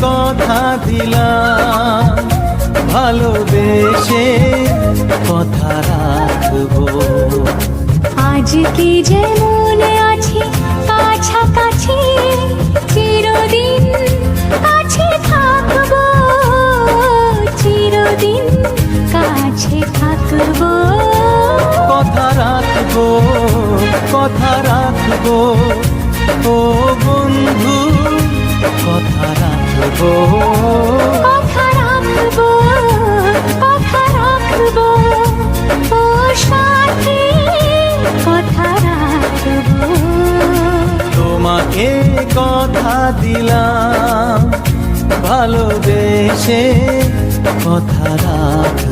কথা দিলাম, ভালোবেসে কথা রাখবো। আজকে যেমন আছি কাছাকাছি, চিরদিন কাছে থাকবো, চিরদিন কাছে থাকবো। কথা রাখবো, কথা রাখবো, ও বন্ধু কথা রাখবো। কথা রাখবো, কথা রাখবো, ও সাথী কথা রাখবো। তোমাকে কথা দিলাম, ভালোবেসে কথা রাখবো।